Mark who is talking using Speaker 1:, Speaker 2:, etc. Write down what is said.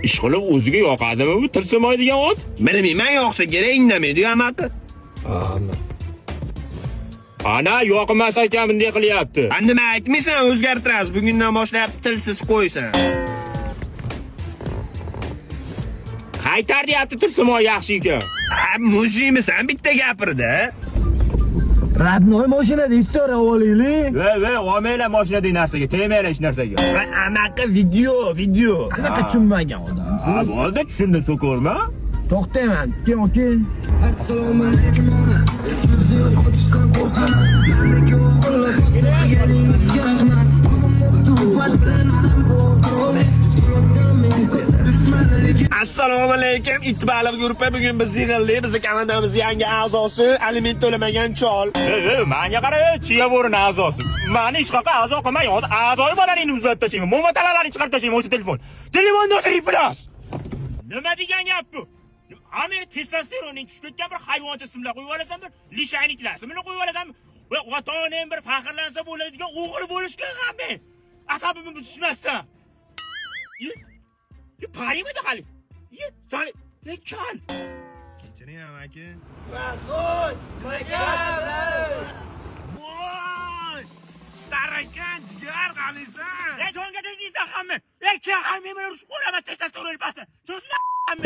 Speaker 1: Ishqilib o'ziga yoqadimi bu tilsimoy degan ot?
Speaker 2: Bilmayman, yoqsa kerak indamaydi amati.
Speaker 1: Ana yoqmas ekan bunday qilyapti.
Speaker 2: Nima aytmaysan, o'zgartirasiz. Bugundan boshlab tilsiz qo'ysan.
Speaker 1: Qaytar deyapti tilsimoy yaxshi ekan.
Speaker 2: Mujimisan bitta gapirdi.
Speaker 3: Radnoy mashinada istora olaylik.
Speaker 1: Va, olmaylar mashinadagi narsaga, tegmaylar hech narsaga.
Speaker 2: Anaqa video.
Speaker 3: Qanaqa tushunmagan odam.
Speaker 1: Ha, bo'ldi, tushundim, so'korma.
Speaker 3: To'xtayman, keyin. Assalomu alaykum.
Speaker 2: Assalomu alaykum. Itbaliq guruhi bugun biz yig'ildik. Bizning komandamizning yangi a'zosi aliment to'lamagan chol.
Speaker 1: Menga qara, chiyavorni a'zosi. Meni hech qanaqa a'zo qilmay, hozir a'zoy bolalaringni uzatib tashlayman. Mo'matalaringni chiqarib tashlayman o'sha telefon. Telefonni o'chirib plas. Nima degan gap bu? Amir testosteronning tushib ketgan bir hayvoncha ismlar qo'yib olasan, bir lishayniklar ismini qo'yib olasan. Va ota-onam bir faxrlansa bo'ladigan o'g'il bo'lishga g'ammen. Asabimni buzishmasdan. Parimidi hali? Sani, kal.
Speaker 2: Kechiring amaki.
Speaker 1: Voy!
Speaker 2: Tarakan jigar qalisan.
Speaker 1: Jonga deysan hamma. Kal hamma meni urishib qo'yaman testosteron pastda. Cho'shla hamma.